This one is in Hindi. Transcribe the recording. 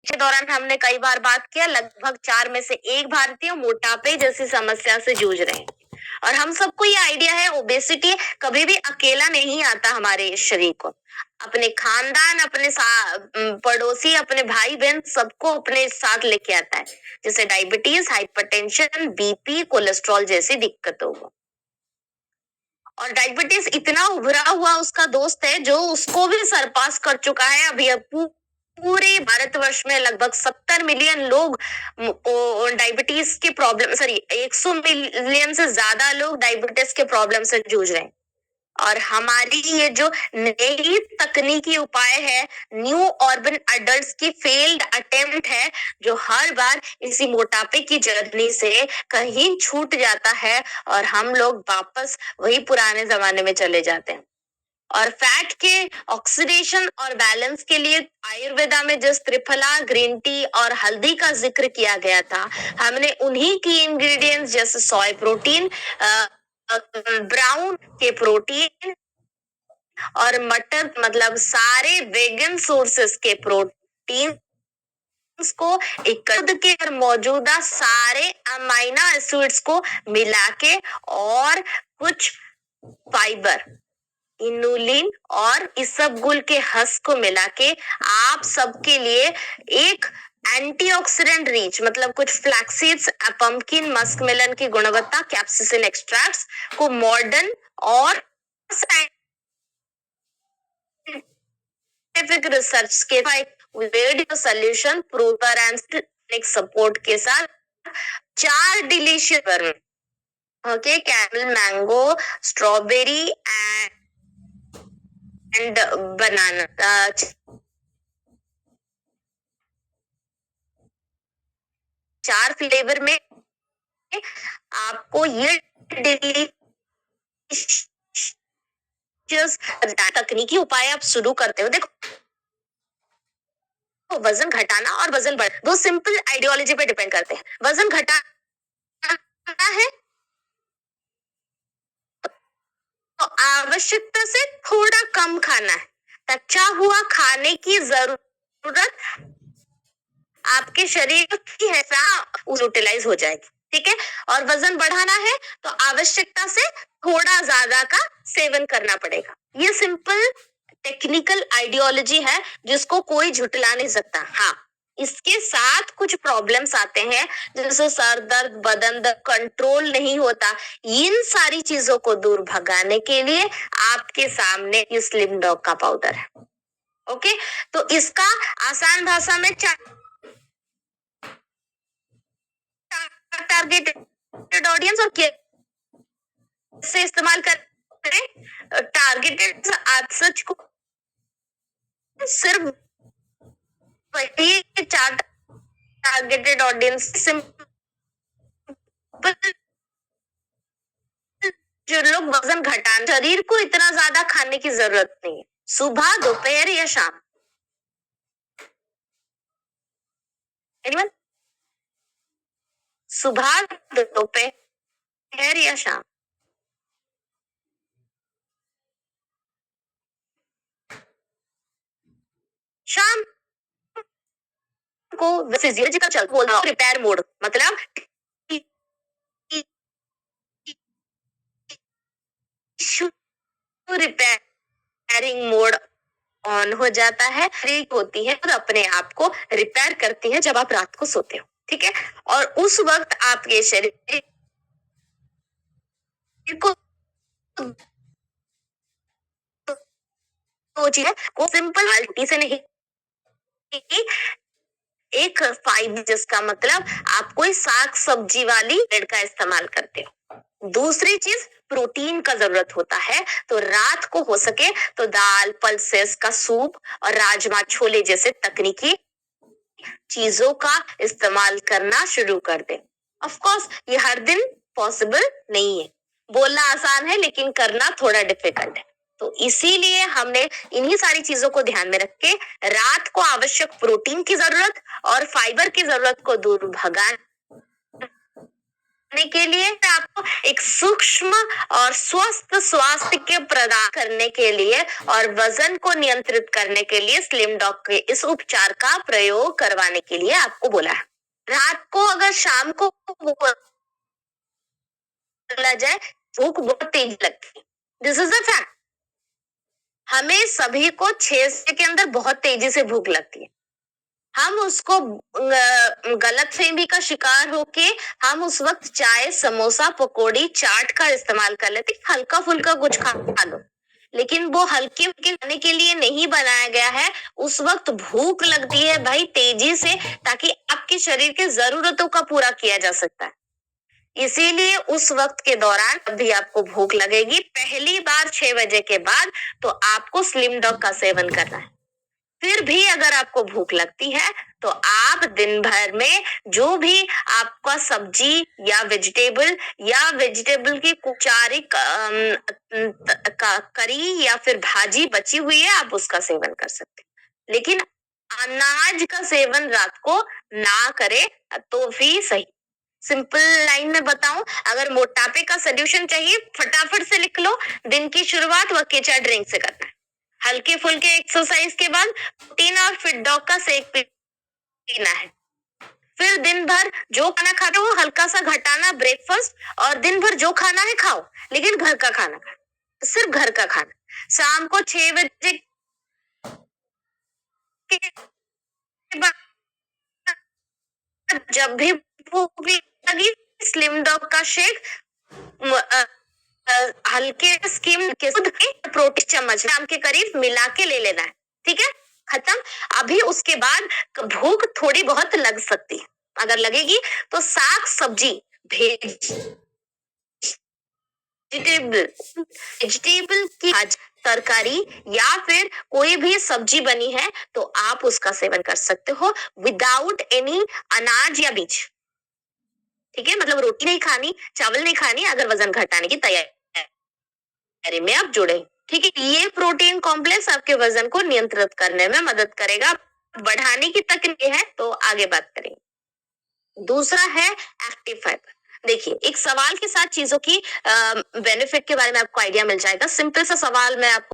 के दौरान हमने कई बार बात किया, लगभग 4 में से 1 भारतीय मोटापे जैसी समस्या से जूझ रहे हैं। और हम सबको ये आइडिया है, ओबेसिटी कभी भी अकेला नहीं आता हमारे शरीर को। अपने खानदान, अपने पड़ोसी, अपने भाई बहन सबको अपने साथ लेके आता है, जैसे डायबिटीज, हाइपरटेंशन, बीपी, कोलेस्ट्रॉल जैसी दिक्कतों को। और डायबिटीज इतना उभरा हुआ उसका दोस्त है जो उसको भी सरपास कर चुका है। अभी पूरे भारतवर्ष में लगभग 70 मिलियन लोग डायबिटीज के प्रॉब्लम, सॉरी 100 मिलियन से ज्यादा लोग डायबिटीज के प्रॉब्लम से जूझ रहे हैं। और हमारी ये जो नई तकनीकी उपाय है, न्यू अर्बन अडल्ट्स की फेल्ड अटेम्प्ट है, जो हर बार इसी मोटापे की जर्नी से कहीं छूट जाता है और हम लोग वापस वही पुराने जमाने में चले जाते हैं। और फैट के ऑक्सीडेशन और बैलेंस के लिए आयुर्वेदा में जिस त्रिफला, ग्रीन टी और हल्दी का जिक्र किया गया था, हमने उन्हीं की इंग्रेडिएंट्स जैसे सोय प्रोटीन, ब्राउन के प्रोटीन और मटर, मतलब सारे वेगन सोर्सेस के प्रोटीन को एकत्र के और मौजूदा सारे अमाइनो एसिड्स को मिला के और कुछ फाइबर, इनुलिन और इसबगुल के हस्क को मिला के आप सबके लिए एक एंटीऑक्सीडेंट रिच, मतलब कुछ फ्लैक्सीड्स, पंपकिन, मस्कमेलन की गुणवत्ता, कैप्सिसिन एक्सट्रैक्ट्स को मॉडर्न और साइंटिफिक रिसर्च के video solution prover and support के साथ 4 डिलीशियस, ओके, कैरल, mango, strawberry and banana, 4 flavour में आपको ये तकनीकी उपाय आप शुरू करते हो। देखो, वजन घटाना और वजन बढ़, दो सिंपल आइडियोलॉजी पे डिपेंड करते हैं। वजन घटाना है तो आवश्यकता से थोड़ा कम खाना है, कच्चा हुआ खाने की जरूरत आपके शरीर की यूटिलाइज हो जाएगी, ठीक है। और वजन बढ़ाना है तो आवश्यकता से थोड़ा ज्यादा का सेवन करना पड़ेगा। ये सिंपल टेक्निकल आइडियोलॉजी है जिसको कोई झुटला नहीं सकता। हाँ, इसके साथ कुछ प्रॉब्लम्स आते हैं, जैसे सर दर्द, बदन दर्द कंट्रोल नहीं होता। इन सारी चीजों को दूर भगाने के लिए आपके सामने ये स्लिम डॉग का पाउडर है, ओके। तो इसका आसान भाषा में टारगेटेड ऑडियंस और कैसे इस्तेमाल करें। टारगेटेड आप सच को सिर्फ वही 4 टारगेटेड ऑडियंस, सिंपल, जो लोग वजन घटाने, शरीर को इतना ज्यादा खाने की जरूरत नहीं है, सुबह, दोपहर या शाम। एनीवन? सुबह, दोपहर या शाम। शाम को फिजियोलॉजिकल चल बोल रहा हूँ, रिपेयर मोड, मतलब रिपेयरिंग मोड ऑन हो जाता है, फ्रीक होती है और अपने आप को रिपेयर करती है जब आप रात को सोते हो, ठीक है। और उस वक्त आपके शरीर को वो चीज है, वो सिंपल रोटी से नहीं, एक फाइबर, जिसका मतलब आप कोई साग सब्जी वाली ब्रेड का इस्तेमाल करते हो। दूसरी चीज, प्रोटीन का जरूरत होता है, तो रात को हो सके तो दाल, पल्सेस का सूप और राजमा छोले जैसे तकनीकी चीजों का इस्तेमाल करना शुरू कर दें। ऑफ कोर्स ये हर दिन पॉसिबल नहीं है, बोलना आसान है लेकिन करना थोड़ा डिफिकल्ट है। तो इसीलिए हमने इन्हीं सारी चीजों को ध्यान में रख के रात को आवश्यक प्रोटीन की जरूरत और फाइबर की जरूरत को दूर भगाने के लिए आपको एक सूक्ष्म और स्वस्थ स्वास्थ्य के प्रदान करने के लिए और वजन को नियंत्रित करने के लिए स्लिम डॉग के इस उपचार का प्रयोग करवाने के लिए आपको बोला है। रात को अगर शाम को बोला जाए भूख बहुत तेज लगती है, दिस इज अ फैक्ट। हमें सभी को 6 के अंदर बहुत तेजी से भूख लगती है। हम उसको गलत फहमी का शिकार होके हम उस वक्त चाय, समोसा, पकौड़ी, चाट का इस्तेमाल कर लेते, हल्का फुल्का कुछ खा लो, लेकिन वो हल्के फुल्के खाने के लिए नहीं बनाया गया है। उस वक्त भूख लगती है भाई तेजी से, ताकि आपके शरीर के जरूरतों का पूरा किया जा सकता है। इसीलिए उस वक्त के दौरान अभी आपको भूख लगेगी पहली बार 6 बजे के बाद, तो आपको स्लिम डॉग का सेवन करना है। फिर भी अगर आपको भूख लगती है तो आप दिन भर में जो भी आपका सब्जी या वेजिटेबल की कुचारिक करी या फिर भाजी बची हुई है, आप उसका सेवन कर सकते हैं। लेकिन अनाज का सेवन रात को ना करें तो भी सही। सिंपल लाइन में बताऊं, अगर मोटापे का सोल्यूशन चाहिए फटाफट से लिख लो, दिन की शुरुआत वकीचा ड्रिंक से करना है। हल्के फुल्के एक्सरसाइज के बाद प्रोटीन और फिट डॉग का शेक पीना है। फिर दिन भर जो खाना खाते हो वो हल्का सा घटाना ब्रेकफास्ट, और दिन भर जो खाना है खाओ, लेकिन घर का खाना खाओ, सिर्फ घर का खाना। शाम को 6 बजे के बाद जब भी भूख लगी स्लिम डॉग का शेक हल्के स्किम के दूध में प्रोटीन चम्मच ग्राम के करीब मिला के ले लेना है। ठीक है, खत्म। अभी उसके बाद भूख थोड़ी बहुत लग सकती है, अगर लगेगी तो साग सब्जी वेजिटेबल की तरकारी या फिर कोई भी सब्जी बनी है तो आप उसका सेवन कर सकते हो विदाउट एनी अनाज या बीज। ठीक है, मतलब रोटी नहीं खानी, चावल नहीं खानी, अगर वजन घटाने की तैयारी में आप जुड़े। ठीक है, ये प्रोटीन कॉम्प्लेक्स आपके वजन को नियंत्रित करने में मदद करेगा। बढ़ाने की तकनीक है तो आगे बात करेंगे। दूसरा है एक्टिव फाइबर। देखिए, एक सवाल के साथ चीजों की बेनिफिट के बारे में आपको आइडिया मिल जाएगा। सिंपल सा सवाल मैं आपको